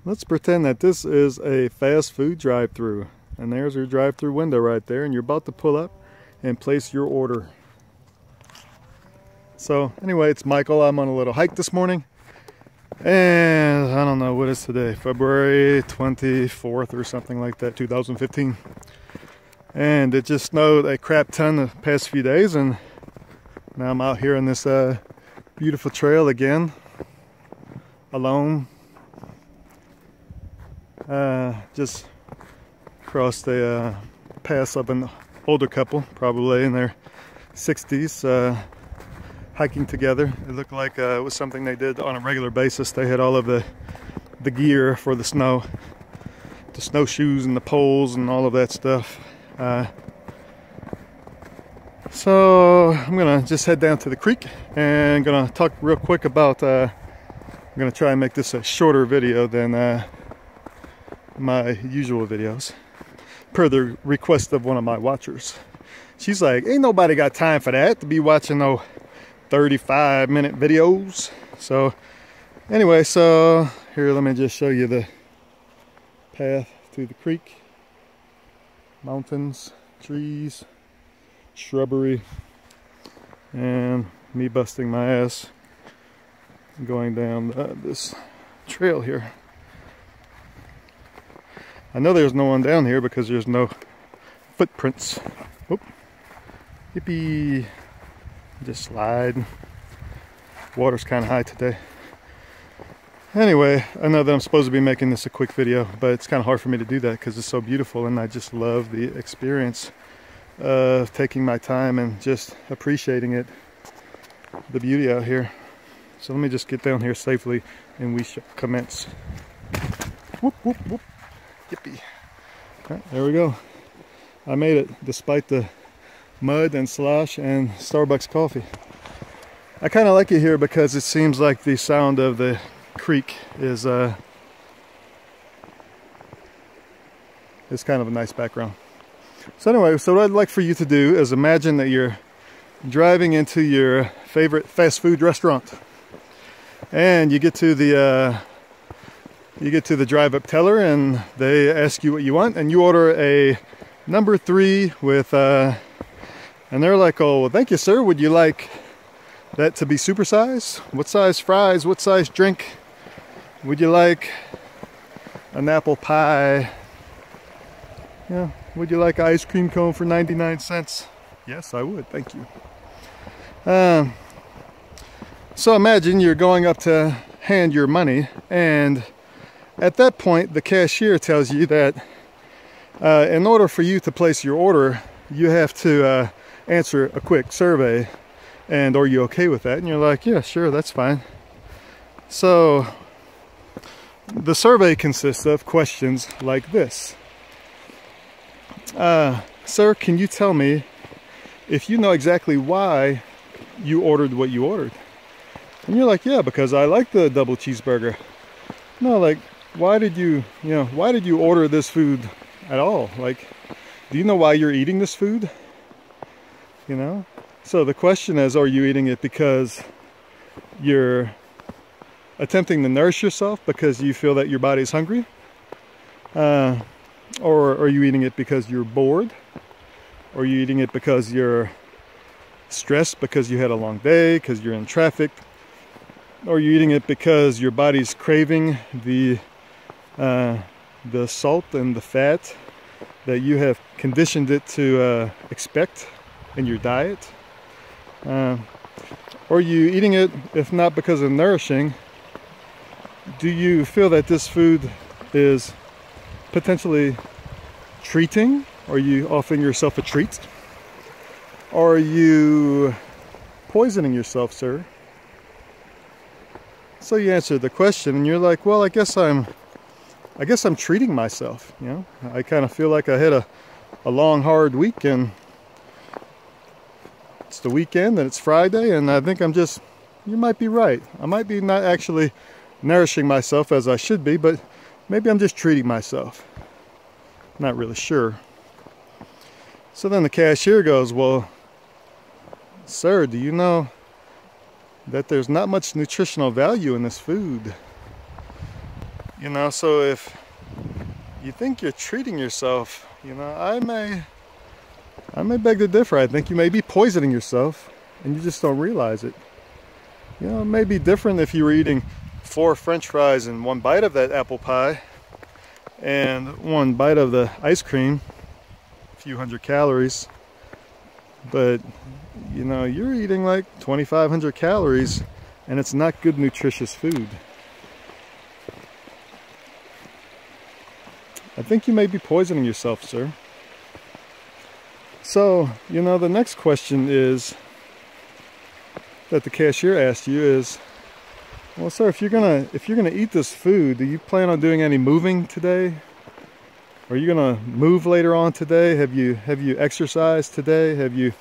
Let's pretend that this is a fast food drive-through, and there's your drive-through window right there, and you're about to pull up and place your order. So anyway, it's Michael. I'm on a little hike this morning, and I don't know what is today, February 24th or something like that, 2015. And it just snowed a crap ton the past few days, and now I'm out here on this beautiful trail again, alone. Just crossed a pass of an older couple, probably in their 60s, hiking together. It looked like it was something they did on a regular basis. They had all of the gear for the snowshoes and the poles and all of that stuff. So I'm gonna just head down to the creek and gonna talk real quick about I'm gonna try and make this a shorter video than my usual videos, per the request of one of my watchers. She's like, ain't nobody got time for that, to be watching no 35-minute videos. So anyway, so here, let me just show you the path to the creek. Mountains, trees, shrubbery, and me busting my ass going down this trail here. I know there's no one down here because there's no footprints. Oop. Yippee. Just slide. Water's kind of high today. Anyway, I know that I'm supposed to be making this a quick video, but it's kind of hard for me to do that because it's so beautiful, and I just love the experience of taking my time and just appreciating it, the beauty out here. So let me just get down here safely and we shall commence. Whoop, whoop, whoop. Yippee. All right, there we go. I made it despite the mud and slosh and Starbucks coffee. I kind of like it here because it seems like the sound of the creek is kind of a nice background. So anyway, so what I'd like for you to do is imagine that you're driving into your favorite fast food restaurant, and you get to the drive-up teller, and they ask you what you want, and you order a number 3 with and they're like, oh, well, thank you, sir. Would you like that to be supersized? What size fries? What size drink? Would you like an apple pie? Yeah. Would you like an ice cream cone for 99 cents? Yes, I would. Thank you. So imagine you're going up to hand your money, and at that point, the cashier tells you that in order for you to place your order, you have to answer a quick survey, and are you okay with that? And you're like, yeah, sure, that's fine. So the survey consists of questions like this. Sir, can you tell me if you know exactly why you ordered what you ordered? And you're like, yeah, because I like the double cheeseburger. No, like, why did you order this food at all? Like, do you know why you're eating this food? You know? So the question is, are you eating it because you're attempting to nourish yourself because you feel that your body's hungry? Or are you eating it because you're bored? Or are you eating it because you're stressed because you had a long day, because you're in traffic? Or are you eating it because your body's craving the salt and the fat that you have conditioned it to expect in your diet? Or are you eating it, if not because of nourishing, do you feel that this food is potentially treating? Are you offering yourself a treat? Or are you poisoning yourself, sir? So you answer the question and you're like, well, I guess I'm treating myself, you know? I kind of feel like I had a long, hard week, and it's the weekend and it's Friday, and I think you might be right. I might be not actually nourishing myself as I should be, but maybe I'm just treating myself. Not really sure. So then the cashier goes, well, sir, do you know that there's not much nutritional value in this food? You know, so if you think you're treating yourself, you know, I may beg to differ. I think you may be poisoning yourself and you just don't realize it. You know, it may be different if you were eating 4 French fries and 1 bite of that apple pie and 1 bite of the ice cream, a few hundred calories. But, you know, you're eating like 2,500 calories and it's not good, nutritious food. I think you may be poisoning yourself, sir. So, you know, the next question is that the cashier asked you is, well, sir, if you're gonna eat this food, do you plan on doing any moving today? Are you gonna move later on today? Have you exercised today? Have you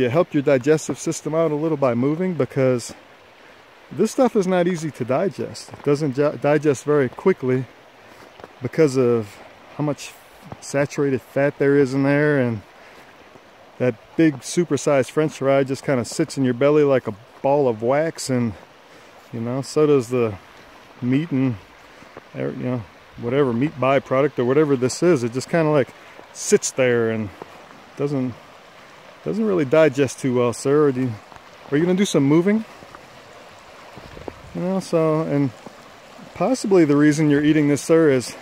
helped your digestive system out a little by moving? Because this stuff is not easy to digest. It doesn't digest very quickly because of how much saturated fat there is in there, and that big supersized French fry just kind of sits in your belly like a ball of wax, and you know, so does the meat and, you know, whatever meat byproduct or whatever this is. It just kind of like sits there and doesn't really digest too well, sir. Are you gonna do some moving? You know, so, and possibly the reason you're eating this, sir, is,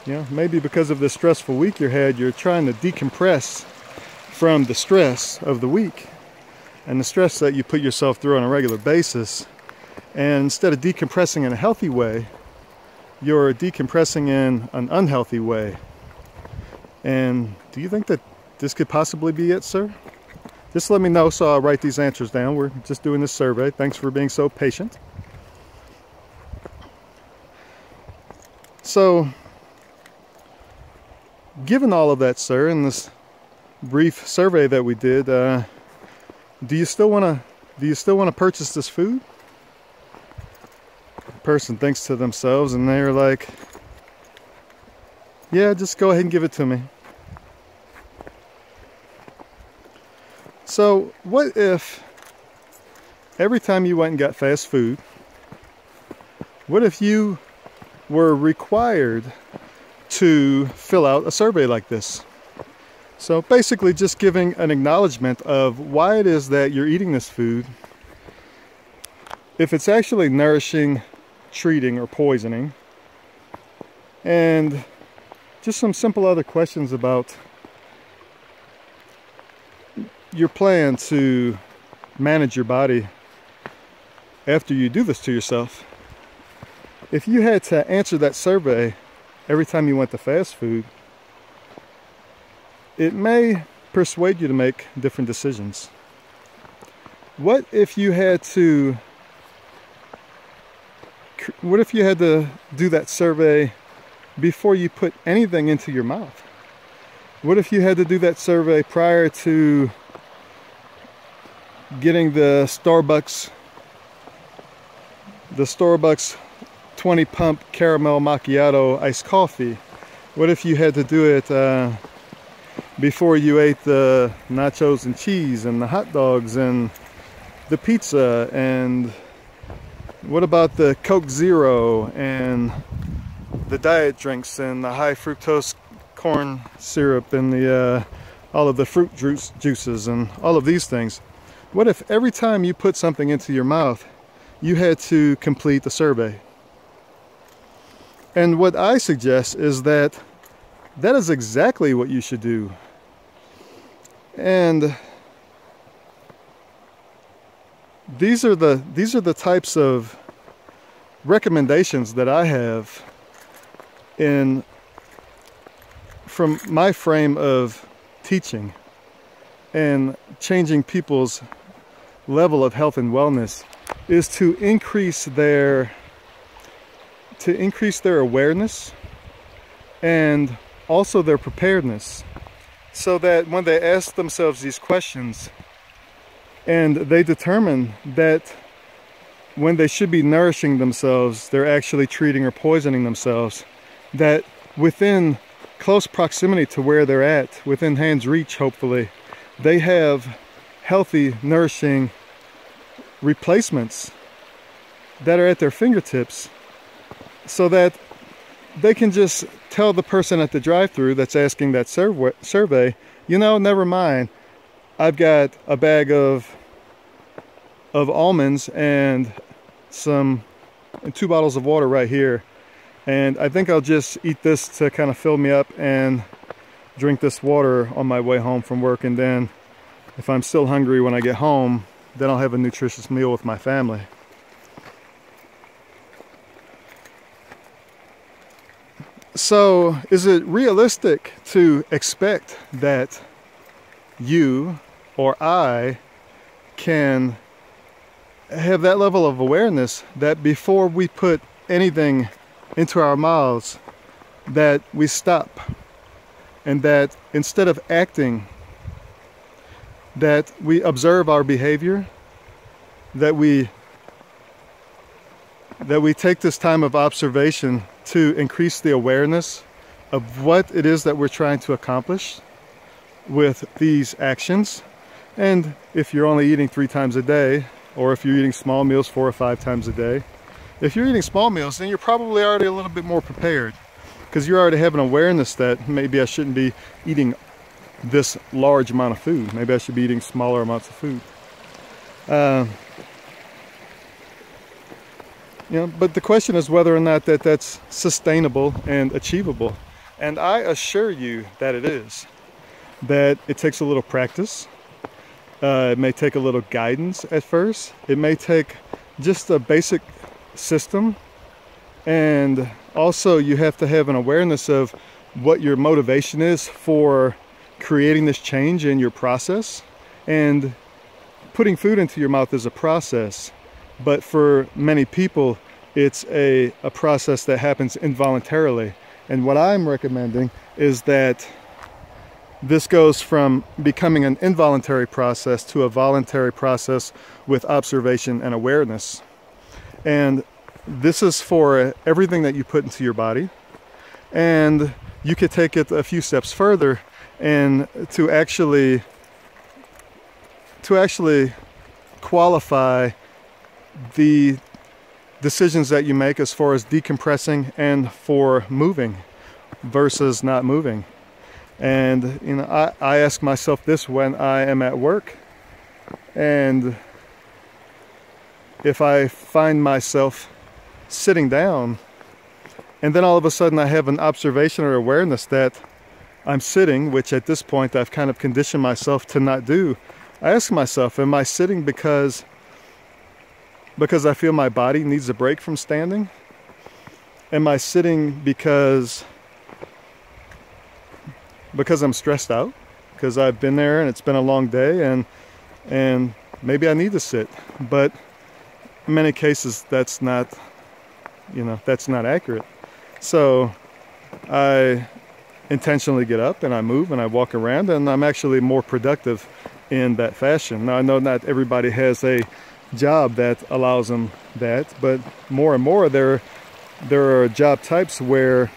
you know, maybe because of the stressful week you had, you're trying to decompress from the stress of the week and the stress that you put yourself through on a regular basis. And instead of decompressing in a healthy way, you're decompressing in an unhealthy way. And do you think that this could possibly be it, sir? Just let me know so I'll write these answers down. We're just doing this survey. Thanks for being so patient. So, given all of that, sir, in this brief survey that we did, do you still want to purchase this food? The person thinks to themselves and they're like, yeah, just go ahead and give it to me. So what if every time you went and got fast food, what if you were required to fill out a survey like this? So basically just giving an acknowledgement of why it is that you're eating this food, if it's actually nourishing, treating, or poisoning, and just some simple other questions about your plan to manage your body after you do this to yourself. If you had to answer that survey every time you went to fast food, it may persuade you to make different decisions. What if you had to do that survey before you put anything into your mouth? What if you had to do that survey prior to getting the Starbucks 20 pump caramel macchiato iced coffee? What if you had to do it before you ate the nachos and cheese and the hot dogs and the pizza? And what about the Coke Zero and the diet drinks and the high fructose corn syrup and the all of the fruit juices and all of these things? What if every time you put something into your mouth, you had to complete the survey? And what I suggest is that is exactly what you should do. And these are the types of recommendations that I have from my frame of teaching and changing people's level of health and wellness, is to increase their awareness and also their preparedness, so that when they ask themselves these questions and they determine that when they should be nourishing themselves, they're actually treating or poisoning themselves, that within close proximity to where they're at, within hand's reach, hopefully, they have healthy, nourishing replacements that are at their fingertips, so that they can just tell the person at the drive-thru that's asking that survey, you know, never mind, I've got a bag of almonds and 2 bottles of water right here, and I think I'll just eat this to kind of fill me up and drink this water on my way home from work, and then if I'm still hungry when I get home, then I'll have a nutritious meal with my family. So is it realistic to expect that you or I can have that level of awareness that before we put anything into our mouths, that we stop, and that instead of acting, that we observe our behavior, that we take this time of observation to increase the awareness of what it is that we're trying to accomplish with these actions. And if you're only eating 3 times a day, or if you're eating small meals 4 or 5 times a day, if you're eating small meals, then you're probably already a little bit more prepared, because you already have an awareness that maybe I shouldn't be eating this large amount of food. Maybe I should be eating smaller amounts of food. You know, but the question is whether or not that's sustainable and achievable. And I assure you that it is. That it takes a little practice. It may take a little guidance at first. It may take just a basic system. And also you have to have an awareness of what your motivation is for creating this change in your process. And putting food into your mouth is a process. But for many people, it's a process that happens involuntarily. And what I'm recommending is that this goes from becoming an involuntary process to a voluntary process with observation and awareness. And this is for everything that you put into your body. And you could take it a few steps further and to actually qualify the decisions that you make as far as decompressing and for moving versus not moving. And you know, I ask myself this when I am at work, and if I find myself sitting down and then all of a sudden I have an observation or awareness that I'm sitting, which at this point I've kind of conditioned myself to not do, I ask myself, am I sitting because I feel my body needs a break from standing? Am I sitting because I'm stressed out? Because I've been there and it's been a long day and maybe I need to sit. But in many cases that's not, you know, that's not accurate. So I intentionally get up and I move and I walk around, and I'm actually more productive in that fashion. Now I know not everybody has a job that allows them that, but more and more there are job types where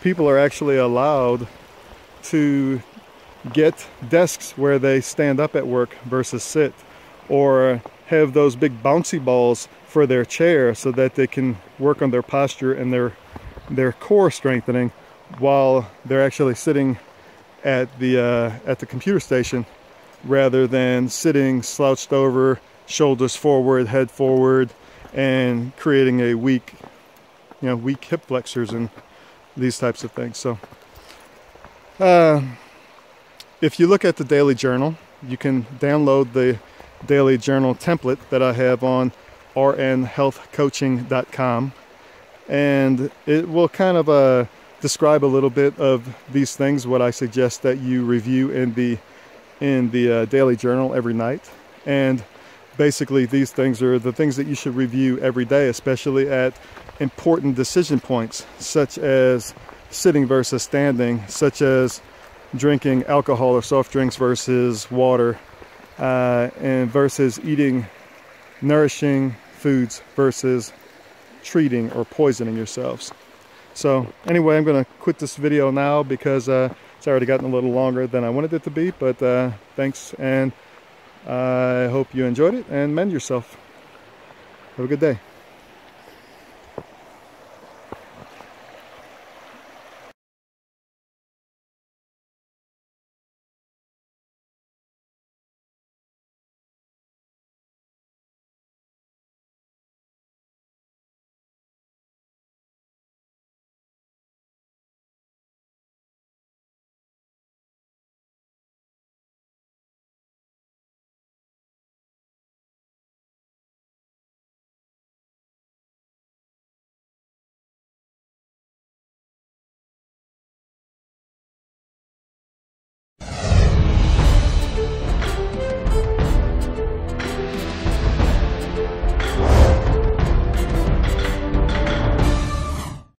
people are actually allowed to get desks where they stand up at work versus sit, or have those big bouncy balls for their chair so that they can work on their posture and their core strengthening while they're actually sitting at the computer station, rather than sitting slouched over, shoulders forward, head forward, and creating a weak hip flexors and these types of things. So if you look at the daily journal, you can download the daily journal template that I have on rnhealthcoaching.com, and it will kind of describe a little bit of these things, what I suggest that you review in the daily journal every night. And basically these things are the things that you should review every day, especially at important decision points, such as sitting versus standing, such as drinking alcohol or soft drinks versus water, and versus eating nourishing foods versus treating or poisoning yourselves. So anyway, I'm going to quit this video now because it's already gotten a little longer than I wanted it to be, but thanks, and I hope you enjoyed it, and mend yourself. Have a good day.